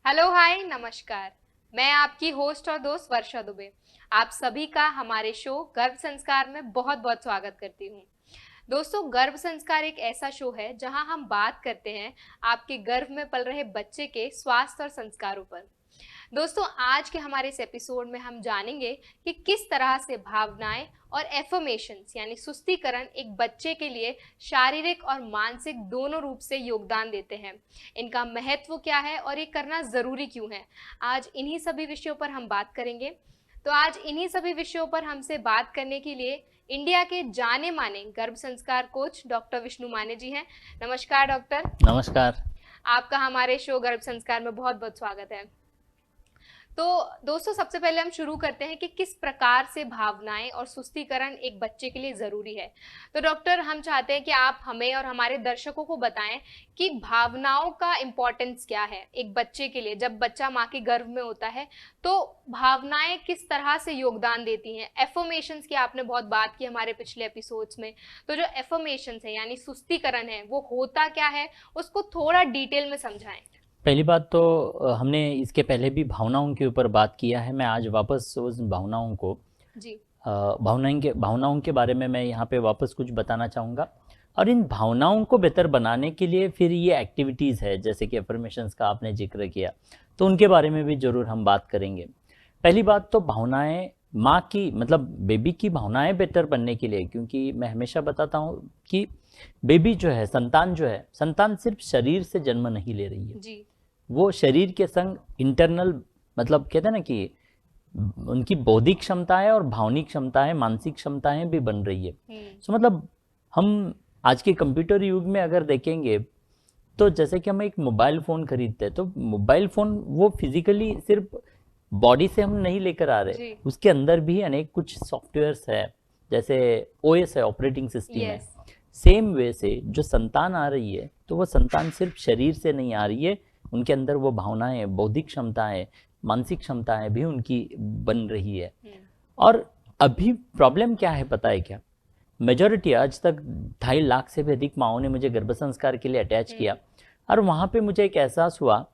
Hello hi नमस्कार। मैं आपकी होस्ट और दोस्त वर्षा दुबे आप सभी का हमारे शो गर्भ संस्कार में बहुत बहुत स्वागत करती हूँ। दोस्तों, गर्भ संस्कार एक ऐसा शो है जहां हम बात करते हैं आपके गर्भ में पल रहे बच्चे के स्वास्थ्य और संस्कारों पर। दोस्तों, आज के हमारे इस एपिसोड में हम जानेंगे कि किस तरह से भावनाएं और एफर्मेशंस यानी सुस्तीकरण एक बच्चे के लिए शारीरिक और मानसिक दोनों रूप से योगदान देते हैं। इनका महत्व क्या है और ये करना ज़रूरी क्यों है, आज इन्हीं सभी विषयों पर हम बात करेंगे। तो आज इन्हीं सभी विषयों पर हमसे बात करने के लिए इंडिया के जाने माने गर्भ संस्कार कोच डॉक्टर विष्णु माने जी हैं। नमस्कार डॉक्टर। नमस्कार। आपका हमारे शो गर्भ संस्कार में बहुत बहुत स्वागत है। तो दोस्तों, सबसे पहले हम शुरू करते हैं कि किस प्रकार से भावनाएं और सुस्तीकरण एक बच्चे के लिए ज़रूरी है। तो डॉक्टर, हम चाहते हैं कि आप हमें और हमारे दर्शकों को बताएं कि भावनाओं का इम्पोर्टेंस क्या है एक बच्चे के लिए। जब बच्चा माँ के गर्भ में होता है तो भावनाएं किस तरह से योगदान देती हैं। एफर्मेशंस की आपने बहुत बात की हमारे पिछले एपिसोड्स में। तो जो एफर्मेशंस है यानी सुस्तीकरण है वो होता क्या है, उसको थोड़ा डिटेल में समझाएं। पहली बात तो हमने इसके पहले भी भावनाओं के ऊपर बात किया है। मैं आज वापस उस भावनाओं को जी। भावनाओं के बारे में मैं यहाँ पे वापस कुछ बताना चाहूँगा। और इन भावनाओं को बेहतर बनाने के लिए फिर ये एक्टिविटीज़ है, जैसे कि अफर्मेशंस का आपने जिक्र किया, तो उनके बारे में भी ज़रूर हम बात करेंगे। पहली बात तो भावनाएं माँ की मतलब बेबी की भावनाएं बेहतर बनने के लिए, क्योंकि मैं हमेशा बताता हूँ कि बेबी जो है, संतान जो है, संतान सिर्फ शरीर से जन्म नहीं ले रही है जी। वो शरीर के संग इंटरनल मतलब कहते हैं ना कि उनकी बौद्धिक क्षमताएं और भावनिक क्षमताएं, मानसिक क्षमताएं भी बन रही है। सो मतलब हम आज के कंप्यूटर युग में अगर देखेंगे तो जैसे कि हम एक मोबाइल फ़ोन खरीदते हैं तो मोबाइल फ़ोन वो फिजिकली सिर्फ बॉडी से हम नहीं लेकर आ रहे, उसके अंदर भी अनेक कुछ सॉफ्टवेयर्स है, जैसे ओएस है, ऑपरेटिंग सिस्टम है। सेम वे से जो संतान आ रही है तो वो संतान सिर्फ शरीर से नहीं आ रही है, उनके अंदर वो भावनाएं, बौद्धिक क्षमताएं, मानसिक क्षमताएं भी उनकी बन रही है। और अभी प्रॉब्लम क्या है पता है क्या? मेजॉरिटी आज तक 2.5 लाख से भी अधिक माओं ने मुझे गर्भ संस्कार के लिए अटैच किया, और वहाँ पे मुझे एक एहसास हुआ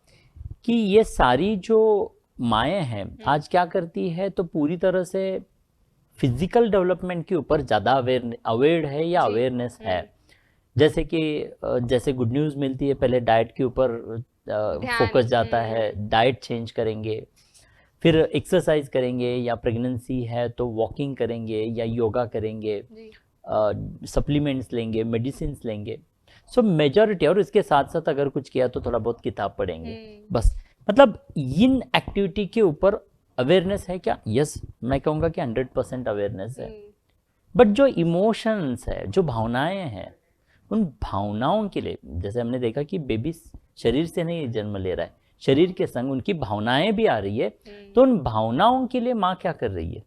कि ये सारी जो माएँ हैं आज क्या करती है, तो पूरी तरह से फिजिकल डेवलपमेंट के ऊपर ज़्यादा अवेयर है या अवेयरनेस है। जैसे कि जैसे गुड न्यूज़ मिलती है, पहले डाइट के ऊपर फोकस जाता है, डाइट चेंज करेंगे, फिर एक्सरसाइज करेंगे, या प्रेगनेंसी है तो वॉकिंग करेंगे या योगा करेंगे, सप्लीमेंट्स लेंगे, मेडिसिन लेंगे। सो मेजॉरिटी, और इसके साथ साथ अगर कुछ किया तो थोड़ा बहुत किताब पढ़ेंगे, बस। मतलब इन एक्टिविटी के ऊपर अवेयरनेस है क्या? यस, मैं कहूँगा कि 100% अवेयरनेस है। बट जो इमोशंस है, जो भावनाएं हैं, उन भावनाओं के लिए, जैसे हमने देखा कि बेबी शरीर से नहीं जन्म ले रहा है, शरीर के संग उनकी भावनाएं भी आ रही है। तो उन भावनाओं के लिए माँ क्या कर रही है?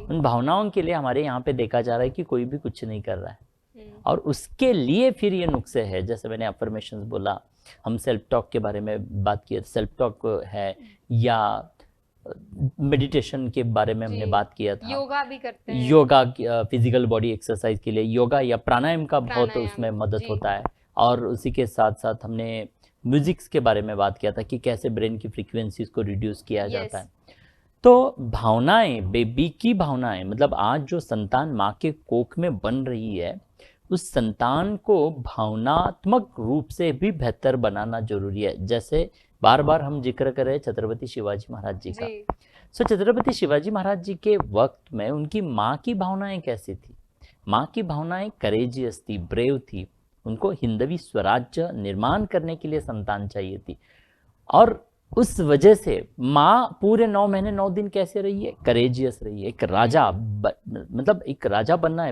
उन भावनाओं के लिए हमारे यहाँ पे देखा जा रहा है कि कोई भी कुछ नहीं कर रहा है। और उसके लिए फिर ये नुस्खे है, जैसे मैंने अफर्मेशंस बोला, हम सेल्फ टॉक के बारे में बात की, सेल्फ टॉक है, या मेडिटेशन के बारे में हमने बात किया था, योगा भी करते हैं, योगा फिजिकल बॉडी एक्सरसाइज के लिए योगा या प्राणायाम का बहुत उसमें मदद होता है। और उसी के साथ साथ हमने म्यूजिक्स के बारे में बात किया था कि कैसे ब्रेन की फ्रीक्वेंसीज को रिड्यूस किया जाता है। तो भावनाएं, बेबी की भावनाएं, मतलब आज जो संतान माँ के कोख में बन रही है, उस संतान को भावनात्मक रूप से भी बेहतर बनाना जरूरी है। जैसे बार बार हम जिक्र कर रहे हैं छत्रपति शिवाजी महाराज जी का। सो छत्रपति शिवाजी महाराज जी के वक्त में उनकी माँ की भावनाएं कैसी थी? माँ की भावनाएं करेजियस थी, ब्रेव थी। उनको हिंदवी स्वराज्य निर्माण करने के लिए संतान चाहिए थी, और उस वजह से माँ पूरे 9 महीने 9 दिन कैसे रही है? करेजियस रही है। एक राजा मतलब एक राजा बनना है,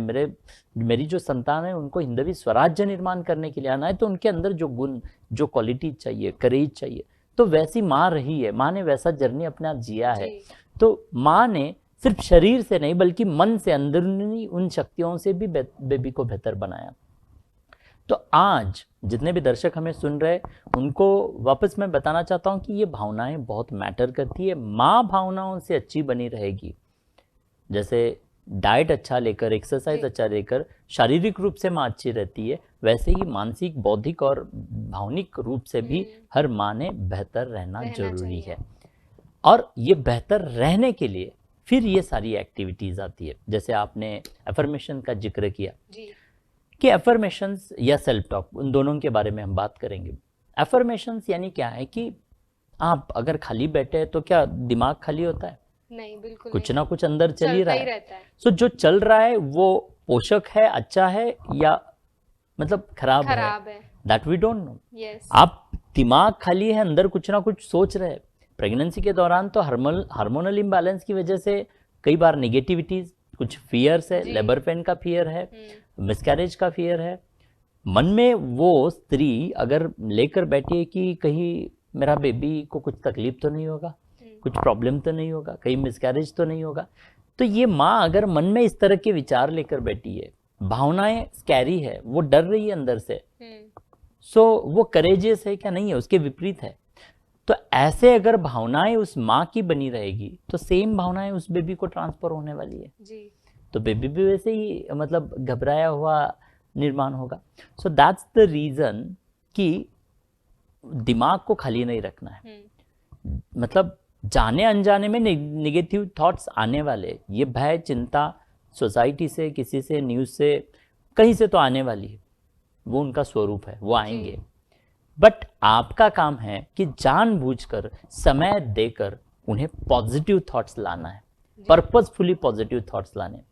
मेरी जो संतान है उनको हिंदवी स्वराज्य निर्माण करने के लिए आना है, तो उनके अंदर जो गुण, जो क्वालिटी चाहिए, करेज चाहिए, तो वैसी माँ रही है। माँ ने वैसा जर्नी अपने आप जिया है। तो माँ ने सिर्फ शरीर से नहीं बल्कि मन से, अंदरूनी उन शक्तियों से भी बेबी को बेहतर बनाया। तो आज जितने भी दर्शक हमें सुन रहे उनको वापस मैं बताना चाहता हूँ कि ये भावनाएं बहुत मैटर करती है। माँ भावनाओं से अच्छी बनी रहेगी। जैसे डाइट अच्छा लेकर, एक्सरसाइज अच्छा लेकर शारीरिक रूप से माँ अच्छी रहती है, वैसे ही मानसिक, बौद्धिक और भावनिक रूप से भी हर माँ ने बेहतर रहना जरूरी है। और ये बेहतर रहने के लिए फिर ये सारी एक्टिविटीज आती है। जैसे आपने एफर्मेशन का जिक्र किया कि एफर्मेशंस या सेल्फ टॉक, उन दोनों के बारे में हम बात करेंगे। एफर्मेशंस यानी क्या है कि आप अगर खाली बैठे हैं तो क्या दिमाग खाली होता है? नहीं, बिल्कुल कुछ नहीं। ना कुछ अंदर चल ही रहा है। रहता है। सो जो चल रहा है वो पोषक है, अच्छा है, या मतलब खराब है, दैट वी डोंट नो। आप दिमाग खाली है, अंदर कुछ ना कुछ सोच रहे हैं। प्रेगनेंसी के दौरान तो हार्मोनल इम्बैलेंस की वजह से कई बार नेगेटिविटीज, कुछ फियर्स है, लेबर पेन का फियर है, मिसकैरेज का फियर है। मन में वो स्त्री अगर लेकर बैठी है कि कहीं मेरा बेबी को कुछ तकलीफ तो नहीं होगा, कुछ प्रॉब्लम तो नहीं होगा, कहीं मिसकैरेज तो नहीं होगा, तो ये माँ अगर मन में इस तरह के विचार लेकर बैठी है, भावनाएं स्कैरी है, वो डर रही है अंदर से, सो वो करेजियस है क्या? नहीं है, उसके विपरीत है। तो ऐसे अगर भावनाएं उस माँ की बनी रहेगी तो सेम भावनाएं उस बेबी को ट्रांसफर होने वाली है जी। तो बेबी भी वैसे ही मतलब घबराया हुआ निर्माण होगा। सो दैट्स द रीजन कि दिमाग को खाली नहीं रखना है। मतलब जाने अनजाने में नेगेटिव थॉट्स आने वाले, ये भय, चिंता सोसाइटी से, किसी से, न्यूज़ से, कहीं से तो आने वाली है, वो उनका स्वरूप है, वो आएंगे। बट आपका काम है कि जानबूझकर, समय देकर उन्हें पॉजिटिव थॉट्स लाना है, पर्पसफुली पॉजिटिव थॉट्स लाने।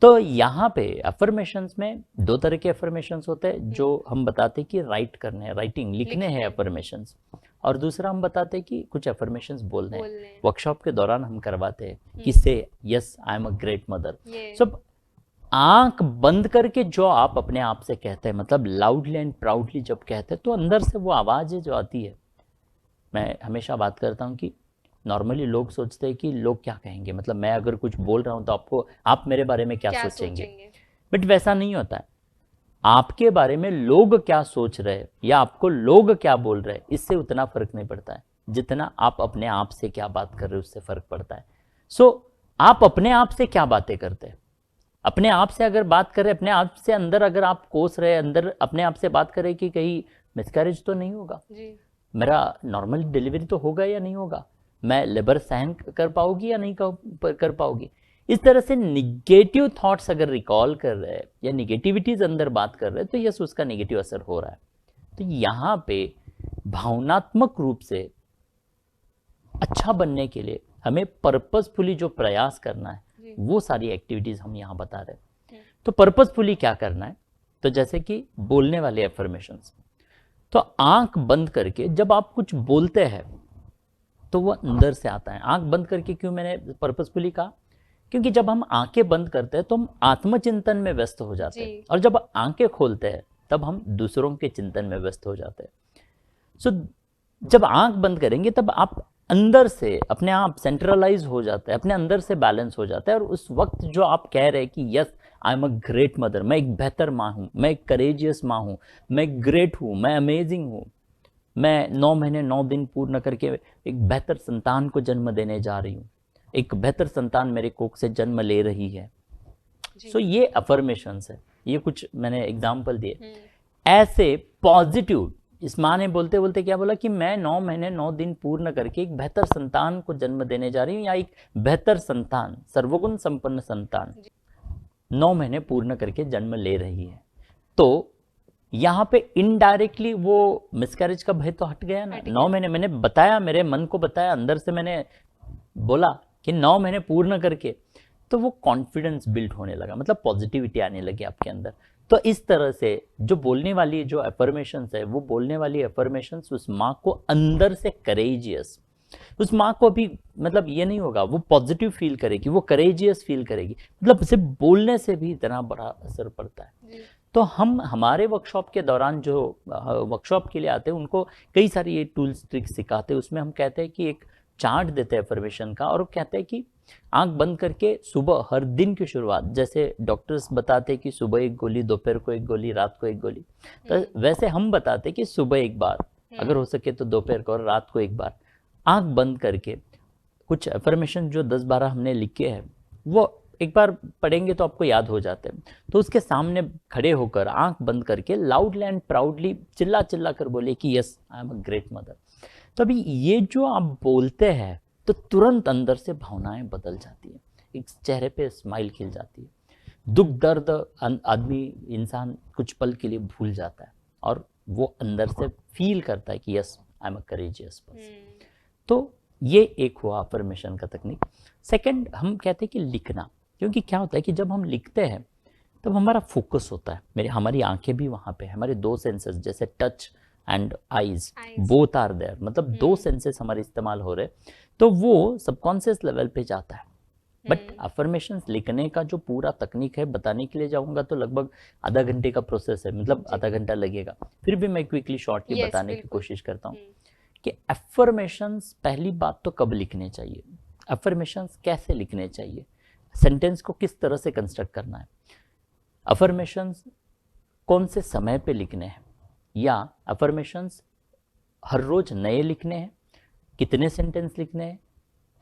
तो यहाँ पे अफर्मेशंस में दो तरह के अफर्मेशंस होते हैं, जो हम बताते हैं कि राइट करने हैं, राइटिंग, लिखने हैं अफर्मेशंस, और दूसरा हम बताते हैं कि कुछ अफर्मेशंस बोलने हैं। वर्कशॉप के दौरान हम करवाते हैं कि से yes I am a great mother. सब आंख बंद करके जो आप अपने आप से कहते हैं, मतलब लाउडली एंड प्राउडली जब कहते हैं, तो अंदर से वो आवाज़ जो आती है। मैं हमेशा बात करता हूँ कि नॉर्मली लोग सोचते हैं कि लोग क्या कहेंगे, मतलब मैं अगर कुछ बोल रहा हूँ तो आप मेरे बारे में क्या सोचेंगे। बट वैसा नहीं होता है। आपके बारे में लोग क्या सोच रहे हैं या आपको लोग क्या बोल रहे हैं, इससे उतना फर्क नहीं पड़ता है जितना आप अपने आप से क्या बात कर रहे हो, उससे फर्क पड़ता है। सो आप अपने आप से क्या बातें करते हैं, अपने आप से अगर बात करें, अपने आप से अंदर अगर आप कोस रहे, अंदर अपने आप से बात करें कि कहीं मिसकैरेज तो नहीं होगा, मेरा नॉर्मल डिलीवरी तो होगा या नहीं होगा, मैं लेबर सहन कर पाऊंगी या नहीं कर पाऊंगी, इस तरह से निगेटिव थॉट्स अगर रिकॉल कर रहे हैं या निगेटिविटीज अंदर बात कर रहे हैं, तो यस उसका निगेटिव असर हो रहा है। तो यहाँ पे भावनात्मक रूप से अच्छा बनने के लिए हमें पर्पसफुली जो प्रयास करना है, वो सारी एक्टिविटीज हम यहाँ बता रहे हैं। तो पर्पसफुली क्या करना है, तो जैसे कि बोलने वाले एफर्मेशंस, तो आंख बंद करके जब आप कुछ बोलते हैं तो वो अंदर से आता है। आंख बंद करके क्यों मैंने पर्पसफुली कहा, क्योंकि जब हम आंखें बंद करते हैं तो हम आत्मचिंतन में व्यस्त हो जाते हैं, और जब आंखें खोलते हैं तब हम दूसरों के चिंतन में व्यस्त हो जाते हैं। सो जब आंख बंद करेंगे तब आप अंदर से अपने आप सेंट्रलाइज हो जाते हैं, अपने अंदर से बैलेंस हो जाता है, और उस वक्त जो आप कह रहे हैं कि yes I am a great mother, मैं एक बेहतर माँ हूँ, मैं एक करेजियस माँ हूँ, मैं ग्रेट हूँ, मैं अमेजिंग हूँ, मैं 9 महीने 9 दिन पूर्ण करके एक बेहतर संतान को जन्म देने जा रही हूँ, एक बेहतर संतान मेरे कोख से जन्म ले रही है। सो ये अफर्मेशंस है, ये कुछ मैंने एग्जाम्पल दिए। ऐसे पॉजिटिव, इस माँ ने बोलते बोलते क्या बोला कि मैं 9 महीने 9 दिन पूर्ण करके एक बेहतर संतान को जन्म देने जा रही हूँ, या एक बेहतर संतान, सर्वगुण संपन्न संतान 9 महीने पूर्ण करके जन्म ले रही है। तो यहाँ पे इनडायरेक्टली वो मिसकैरेज का भय तो हट गया ना। 9 महीने मैंने बताया, मेरे मन को बताया, अंदर से मैंने बोला कि 9 महीने पूर्ण करके, तो वो कॉन्फिडेंस बिल्ड होने लगा, मतलब पॉजिटिविटी आने लगी आपके अंदर। तो इस तरह से जो बोलने वाली जो एफर्मेशंस है, वो बोलने वाली एफर्मेशंस उस माँ को अंदर से करेजियस, उस माँ को भी मतलब ये नहीं होगा, वो पॉजिटिव फील करेगी, वो करेजियस फील करेगी, मतलब सिर्फ बोलने से भी इतना बड़ा असर पड़ता है। तो हम हमारे वर्कशॉप के दौरान जो वर्कशॉप के लिए आते हैं उनको कई सारी ये टूल्स ट्रिक्स सिखाते हैं। उसमें हम कहते हैं कि एक चार्ट देते हैं एफर्मेशन का, और कहते हैं कि आंख बंद करके सुबह हर दिन की शुरुआत, जैसे डॉक्टर्स बताते हैं कि सुबह एक गोली, दोपहर को एक गोली, रात को एक गोली, तो वैसे हम बताते हैं कि सुबह एक बार, अगर हो सके तो दोपहर को और रात को एक बार, आंख बंद करके कुछ एफर्मेशन जो 10-12 हमने लिखे हैं वो एक बार पढ़ेंगे तो आपको याद हो जाते हैं। तो उसके सामने खड़े होकर आंख बंद करके लाउडली एंड प्राउडली चिल्ला चिल्ला कर बोले कि yes I am a great mother. तो अभी ये जो आप बोलते हैं तो तुरंत अंदर से भावनाएं बदल जाती है, एक चेहरे पे स्माइल खिल जाती है, दुख दर्द आदमी इंसान कुछ पल के लिए भूल जाता है और वो अंदर से फील करता है कि yes I am a courageous person. तो ये एक हुआ अफर्मेशन का तकनीक। सेकंड, हम कहते हैं कि लिखना, क्योंकि क्या होता है कि जब हम लिखते हैं तब हमारा फोकस होता है, हमारी आंखें भी वहाँ पे, हमारे दो सेंसेस जैसे touch and eyes both are there, मतलब दो सेंसेस हमारे इस्तेमाल हो रहे, तो वो सबकॉन्शियस लेवल पे जाता है। बट अफर्मेशंस लिखने का जो पूरा तकनीक है बताने के लिए जाऊंगा तो लगभग आधा घंटे का प्रोसेस है, मतलब आधा घंटा लगेगा। फिर भी मैं क्विकली शॉर्टली बताने की कोशिश करता हूँ कि अफर्मेशंस पहली बात तो कब लिखने चाहिए, अफर्मेशंस कैसे लिखने चाहिए, सेंटेंस को किस तरह से कंस्ट्रक्ट करना है, अफर्मेशंस कौन से समय पे लिखने हैं, या अफर्मेशंस हर रोज नए लिखने हैं, कितने सेंटेंस लिखने हैं,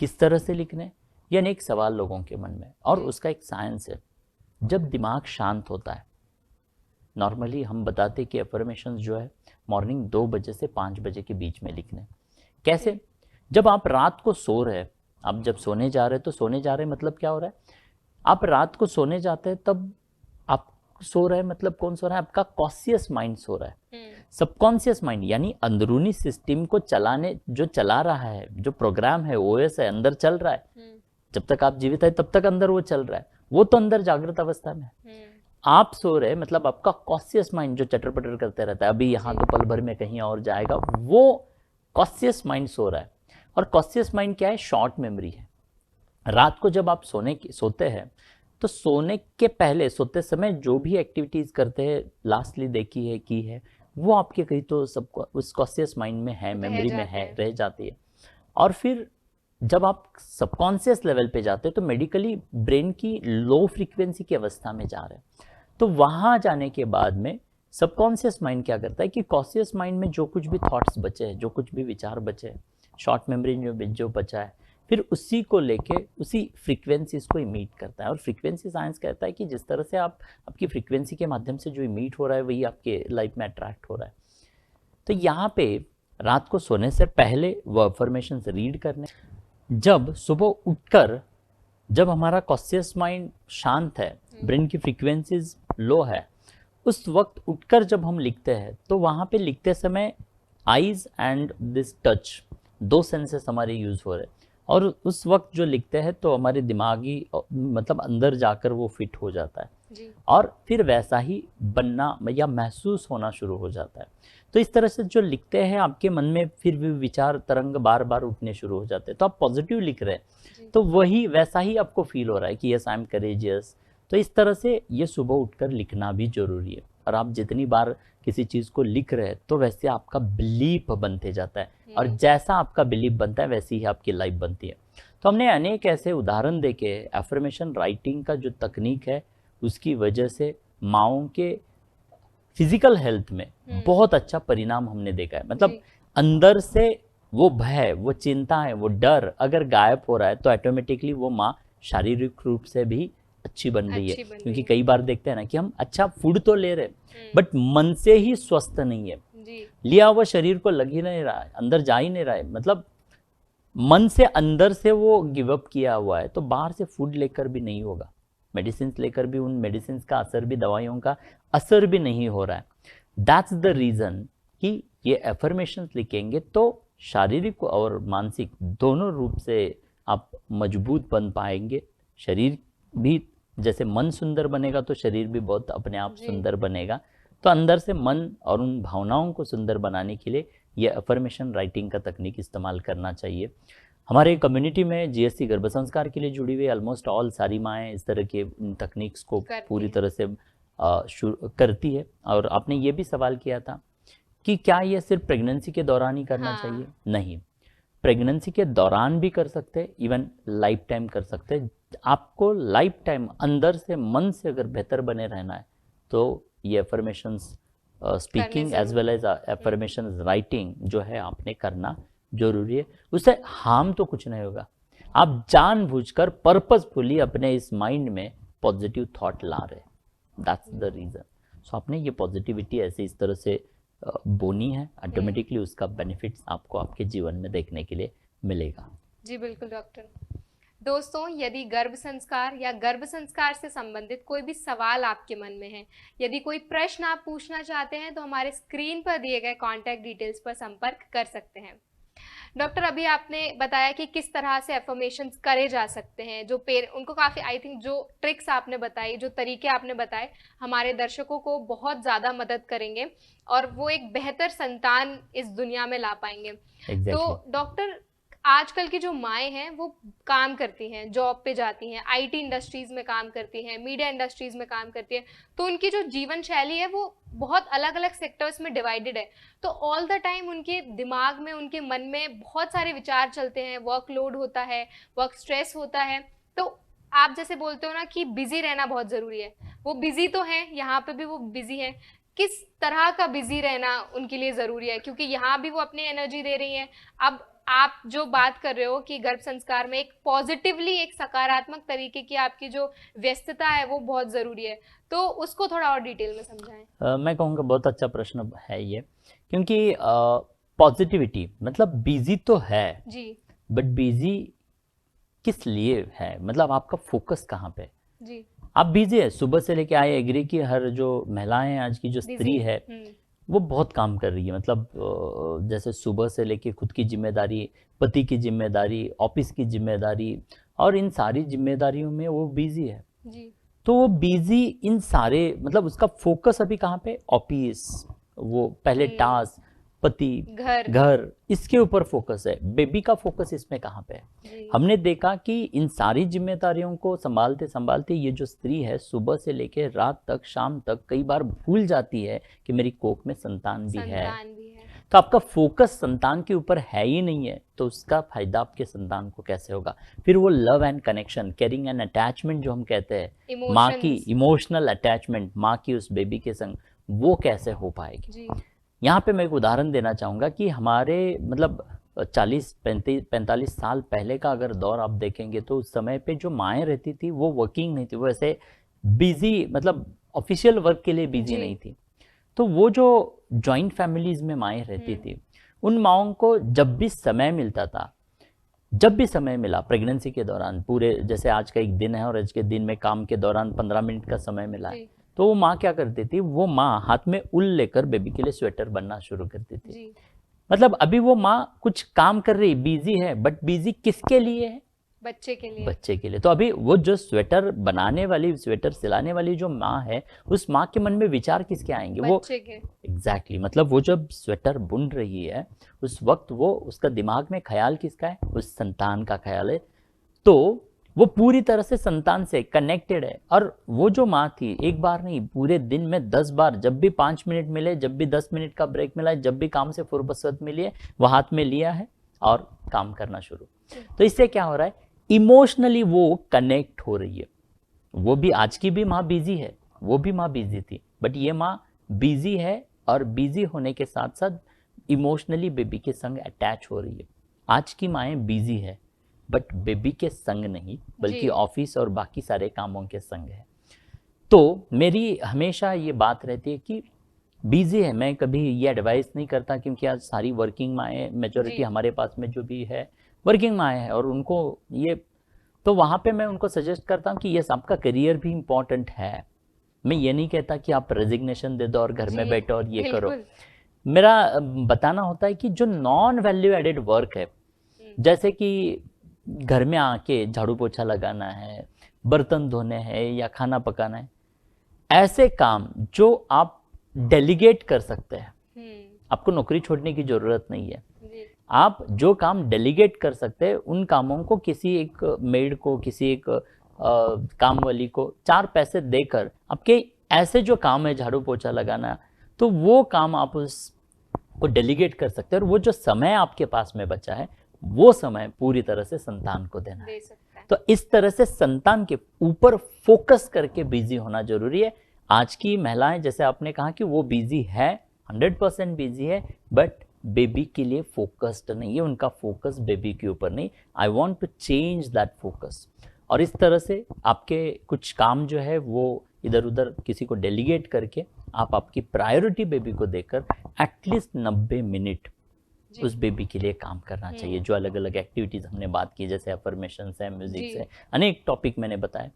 किस तरह से लिखने हैं, ये अनेक सवाल लोगों के मन में। और उसका एक साइंस है। जब दिमाग शांत होता है, नॉर्मली हम बताते कि अफर्मेशंस जो है मॉर्निंग 2 बजे से 5 बजे के बीच में लिखने। कैसे? जब आप रात को सो रहे हैं, आप जब सोने जा रहे हैं, तो सोने जा रहे हैं मतलब क्या हो रहा है, आप रात को सोने जाते हैं तब आप सो रहे हैं, मतलब कौन सो रहा है, आपका कॉन्शियस माइंड सो रहा है। सबकॉन्शियस माइंड यानी अंदरूनी सिस्टम को चलाने, जो चला रहा है, जो प्रोग्राम है, ओएस है, अंदर चल रहा है। जब तक आप जीवित है तब तक अंदर वो चल रहा है, वो तो अंदर जागृत अवस्था में। आप सो रहे, मतलब आपका कॉन्शियस माइंड जो चटर पटर करते रहता है, अभी यहाँ तो पल भर में कहीं और जाएगा, वो कॉन्शियस माइंड सो रहा है। और कॉन्शियस माइंड क्या है? शॉर्ट मेमोरी है। रात को जब आप सोते हैं तो सोने के पहले, सोते समय जो भी एक्टिविटीज करते हैं, लास्टली देखी है, की है, वो आपके कहीं तो सबको उस कॉन्शियस माइंड में है, मेमोरी में है, रह जाती है। और फिर जब आप सबकॉन्शियस लेवल पे जाते हैं तो मेडिकली ब्रेन की लो फ्रीक्वेंसी की अवस्था में जा रहे हैं। तो वहां जाने के बाद में सबकॉन्शियस माइंड क्या करता है कि कॉन्शियस माइंड में जो कुछ भी थॉट्स बचे हैं, जो कुछ भी विचार बचे हैं, शॉर्ट मेमोरी जो बचा है, फिर उसी को लेके उसी फ्रीक्वेंसीज को इमीट करता है। और फ्रीक्वेंसी साइंस कहता है कि जिस तरह से आपकी फ्रीक्वेंसी के माध्यम से जो इमीट हो रहा है वही आपके लाइफ में अट्रैक्ट हो रहा है। तो यहाँ पे रात को सोने से पहले वो अफर्मेशन रीड करने, जब सुबह उठकर, जब हमारा कॉन्शियस माइंड शांत है, ब्रेन की फ्रीक्वेंसीज लो है, उस वक्त उठकर जब हम लिखते हैं तो वहाँ पे लिखते समय आईज एंड दिस टच, दो सेंसेस हमारे यूज हो रहे, और उस वक्त जो लिखते हैं तो हमारे दिमागी मतलब अंदर जाकर वो फिट हो जाता है जी। और फिर वैसा ही बनना या महसूस होना शुरू हो जाता है। तो इस तरह से जो लिखते हैं आपके मन में फिर भी विचार तरंग बार बार उठने शुरू हो जाते हैं। तो आप पॉजिटिव लिख रहे हैं तो वही वैसा ही आपको फील हो रहा है कि यस आई एम करेजियस। तो इस तरह से ये सुबह उठकर लिखना भी जरूरी है। और आप जितनी बार किसी चीज़ को लिख रहे हैं तो वैसे आपका बिलीफ बनते जाता है, और जैसा आपका बिलीफ बनता है वैसी ही आपकी लाइफ बनती है। तो हमने अनेक ऐसे उदाहरण देखे एफर्मेशन राइटिंग का जो तकनीक है उसकी वजह से माओं के फिजिकल हेल्थ में बहुत अच्छा परिणाम हमने देखा है। मतलब अंदर से वो भय, वो चिंता है, वो डर अगर गायब हो रहा है तो ऑटोमेटिकली वो माँ शारीरिक रूप से भी अच्छी बन रही है। क्योंकि कई बार देखते हैं ना कि हम अच्छा फूड तो ले रहे बट मन से ही स्वस्थ नहीं है, लिया हुआ शरीर को लग ही नहीं रहा है, अंदर जा ही नहीं रहा है, मतलब मन से अंदर से वो गिव अप किया हुआ है। तो बाहर से फूड लेकर भी नहीं होगा, मेडिसिन लेकर भी उन मेडिसिन का असर भी, दवाइयों का असर भी नहीं हो रहा है। दैट्स द रीजन कि ये एफर्मेशन लिखेंगे तो शारीरिक और मानसिक दोनों रूप से आप मजबूत बन पाएंगे। शरीर भी, जैसे मन सुंदर बनेगा तो शरीर भी बहुत अपने आप सुंदर बनेगा। तो अंदर से मन और उन भावनाओं को सुंदर बनाने के लिए ये अफर्मेशन राइटिंग का तकनीक इस्तेमाल करना चाहिए। हमारे कम्युनिटी में जीएससी गर्भ संस्कार के लिए जुड़ी हुई ऑलमोस्ट ऑल सारी माएँ इस तरह के तकनीक्स को पूरी तरह से करती है। और आपने ये भी सवाल किया था कि क्या ये सिर्फ प्रेगनेंसी के दौरान ही करना चाहिए? नहीं, प्रेगनेंसी के दौरान भी कर सकते हैं, इवन लाइफ टाइम कर सकते हैं। आपको लाइफ टाइम अंदर से, मन से अगर बेहतर बने रहना है तो ये affirmations speaking as well as affirmations writing जो है आपने करना जरूरी है। उससे हार्म तो कुछ नहीं होगा। आप जानबूझकर पर्पसफुली अपने इस माइंड में पॉजिटिव थॉट ला रहे हैं, दैट्स द रीजन। सो आपने ये पॉजिटिविटी ऐसे इस तरह से बोनी है, ऑटोमेटिकली उसका बेनिफिट्स आपको आपके जीवन में देखने के लिए मिलेगा। जी बिल्कुल डॉक्टर। दोस्तों, यदि गर्भ संस्कार या गर्भ संस्कार से संबंधित कोई भी सवाल आपके मन में है, यदि कोई प्रश्न आप पूछना चाहते हैं, तो हमारे स्क्रीन पर दिए गए कॉन्टैक्ट डिटेल्स पर संपर्क कर सकते हैं। डॉक्टर, अभी आपने बताया कि किस तरह से एफर्मेशंस करे जा सकते हैं, जो उनको काफ़ी, आई थिंक जो ट्रिक्स आपने बताई, जो तरीके आपने बताए, हमारे दर्शकों को बहुत ज़्यादा मदद करेंगे और वो एक बेहतर संतान इस दुनिया में ला पाएंगे। Exactly. तो डॉक्टर, आजकल की जो माएँ हैं वो काम करती हैं, जॉब पे जाती हैं, आईटी इंडस्ट्रीज़ में काम करती हैं, मीडिया इंडस्ट्रीज़ में काम करती हैं, तो उनकी जो जीवन शैली है वो बहुत अलग अलग सेक्टर्स में डिवाइडेड है। तो ऑल द टाइम उनके दिमाग में, उनके मन में बहुत सारे विचार चलते हैं, वर्कलोड होता है, वर्क स्ट्रेस होता है। तो आप जैसे बोलते हो ना कि बिजी रहना बहुत ज़रूरी है, वो बिजी तो हैं, यहाँ पे भी वो बिजी हैं, किस तरह का बिजी रहना उनके लिए ज़रूरी है? क्योंकि यहाँ भी वो अपनी एनर्जी दे रही हैं। अब आप जो बात कर रहे हो कि गर्भ संस्कार में एक पॉजिटिवली, एक सकारात्मक तरीके की आपकी जो व्यस्तता है वो बहुत ज़रूरी है, तो उसको थोड़ा और डिटेल में समझाएं। मैं कहूँगा बहुत अच्छा प्रश्न है ये, क्योंकि पॉजिटिविटी मतलब बिजी तो है जी, बट बिजी किस लिए है, मतलब आपका फोकस कहाँ पे? जी, आप बिजी है, सुबह से लेके आई एग्री कि हर जो महिलाएं हैं, आज की जो स्त्री है वो बहुत काम कर रही है, मतलब जैसे सुबह से लेके खुद की जिम्मेदारी, पति की जिम्मेदारी, ऑफिस की जिम्मेदारी, और इन सारी जिम्मेदारियों में वो बिजी है जी, तो वो बिजी इन सारे, मतलब उसका फोकस अभी कहाँ पे? ऑफिस, वो पहले टास्क, पति, घर, इसके ऊपर फोकस है। बेबी का फोकस इसमें कहाँ पे है? हमने देखा कि इन सारी जिम्मेदारियों को संभालते संभालते ये जो स्त्री है सुबह से लेके रात तक, शाम तक कई बार भूल जाती है कि मेरी कोख में संतान भी है। तो आपका फोकस संतान के ऊपर है ही नहीं है, तो उसका फायदा आपके संतान को कैसे होगा? फिर वो love and connection, caring and attachment जो हम कहते हैं, माँ की इमोशनल अटैचमेंट, माँ की उस बेबी के संग, वो कैसे हो पाएगी? यहाँ पे मैं एक उदाहरण देना चाहूँगा कि हमारे मतलब 40-45 साल पहले का अगर दौर आप देखेंगे तो उस समय पे जो माएँ रहती थी वो वर्किंग नहीं थी, वो ऐसे बिजी, मतलब ऑफिशियल वर्क के लिए बिजी नहीं थी। तो वो जो जॉइंट फैमिलीज में माएँ रहती थी, उन माओं को जब भी समय मिलता था, जब भी समय मिला प्रेगनेंसी के दौरान, पूरे जैसे आज का एक दिन है और आज के दिन में काम के दौरान 15 मिनट का समय मिला है, तो वो माँ क्या करती थी, वो माँ हाथ में उल लेकर बेबी के लिए स्वेटर बनना शुरू करती थी। मतलब अभी वो माँ कुछ काम कर रही, बिजी है, बट बिजी किसके लिए है? बच्चे के लिए। बच्चे के लिए। तो अभी वो जो स्वेटर बनाने वाली, स्वेटर सिलाने वाली जो माँ है, उस माँ के मन में विचार किसके आएंगे? बच्चे के। एग्जैक्टली, मतलब वो जब स्वेटर बुन रही है उस वक्त वो, उसका दिमाग में ख्याल किसका है? उस संतान का ख्याल है। तो वो पूरी तरह से संतान से कनेक्टेड है। और वो जो माँ थी, एक बार नहीं, पूरे दिन में 10 बार, जब भी 5 मिनट मिले, जब भी 10 मिनट का ब्रेक मिला है, जब भी काम से फुर्सत मिली है, वो हाथ में लिया है और काम करना शुरू। तो इससे क्या हो रहा है? इमोशनली वो कनेक्ट हो रही है। वो भी, आज की भी माँ बिजी है, वो भी माँ बिजी थी, बट ये माँ बिजी है और बिजी होने के साथ साथ इमोशनली बेबी के संग अटैच हो रही है। आज की माएँ बिजी है बट बेबी के संग नहीं, बल्कि ऑफिस और बाकी सारे कामों के संग है। तो मेरी हमेशा ये बात रहती है कि बिजी है, मैं कभी ये एडवाइस नहीं करता, क्योंकि आज सारी वर्किंग माएँ, मेजॉरिटी हमारे पास में जो भी है वर्किंग माएँ है, और उनको ये, तो वहाँ पे मैं उनको सजेस्ट करता हूँ कि यस, आपका करियर भी इम्पॉर्टेंट है। मैं ये नहीं कहता कि आप रेजिग्नेशन दे दो और घर में बैठो और ये करो। मेरा बताना होता है कि जो नॉन वैल्यू एडेड वर्क है, जैसे कि घर में आके झाड़ू पोछा लगाना है, बर्तन धोने हैं या खाना पकाना है, ऐसे काम जो आप डेलीगेट कर सकते हैं, आपको नौकरी छोड़ने की जरूरत नहीं है। आप जो काम डेलीगेट कर सकते हैं, उन कामों को किसी एक मेड को, किसी एक काम वाली को 4 पैसे देकर, आपके ऐसे जो काम है झाड़ू पोछा लगाना, तो वो काम आप उसको डेलीगेट कर सकते हैं। और वो जो समय आपके पास में बचा है, वो समय पूरी तरह से संतान को देना है। तो इस तरह से संतान के ऊपर फोकस करके बिजी होना जरूरी है। आज की महिलाएं, जैसे आपने कहा कि वो बिजी है, 100% बिजी है, बट बेबी के लिए फोकस्ड नहीं है, उनका फोकस बेबी के ऊपर नहीं। I want to change that focus. और इस तरह से आपके कुछ काम जो है वो इधर उधर किसी को डेलीगेट करके आप आपकी प्रायोरिटी बेबी को देकर एटलीस्ट 90 मिनट उस बेबी के लिए काम करना चाहिए। जो अलग अलग एक्टिविटीज हमने बात की, जैसे अफर्मेशंस है, म्यूजिक है, अनेक टॉपिक मैंने बताए,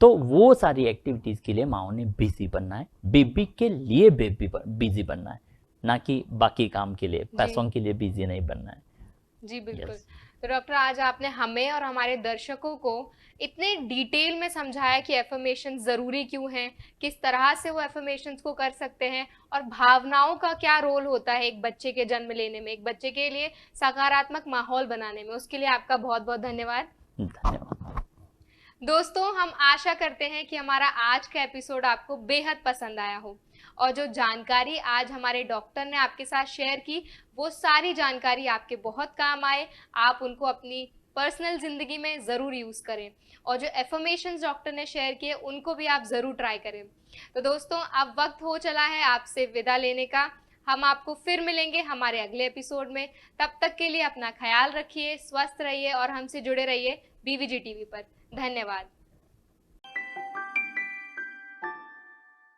तो वो सारी एक्टिविटीज के लिए माओ ने बिजी बनना है, बेबी के लिए बेबी बिजी बनना है, ना कि बाकी काम के लिए, पैसों के लिए बिजी नहीं बनना है। जी बिल्कुल। तो डॉक्टर, आज आपने हमें और हमारे दर्शकों को इतने डिटेल में समझाया कि एफर्मेशन ज़रूरी क्यों हैं, किस तरह से वो एफर्मेशंस को कर सकते हैं, और भावनाओं का क्या रोल होता है एक बच्चे के जन्म लेने में, एक बच्चे के लिए सकारात्मक माहौल बनाने में। उसके लिए आपका बहुत बहुत धन्यवाद। धन्यवाद दोस्तों, हम आशा करते हैं कि हमारा आज का एपिसोड आपको बेहद पसंद आया हो, और जो जानकारी आज हमारे डॉक्टर ने आपके साथ शेयर की, वो सारी जानकारी आपके बहुत काम आए। आप उनको अपनी पर्सनल ज़िंदगी में ज़रूर यूज़ करें, और जो एफर्मेशंस डॉक्टर ने शेयर किए उनको भी आप ज़रूर ट्राई करें। तो दोस्तों, अब वक्त हो चला है आपसे विदा लेने का। हम आपको फिर मिलेंगे हमारे अगले एपिसोड में। तब तक के लिए अपना ख्याल रखिए, स्वस्थ रहिए और हमसे जुड़े रहिए BVG TV पर। धन्यवाद।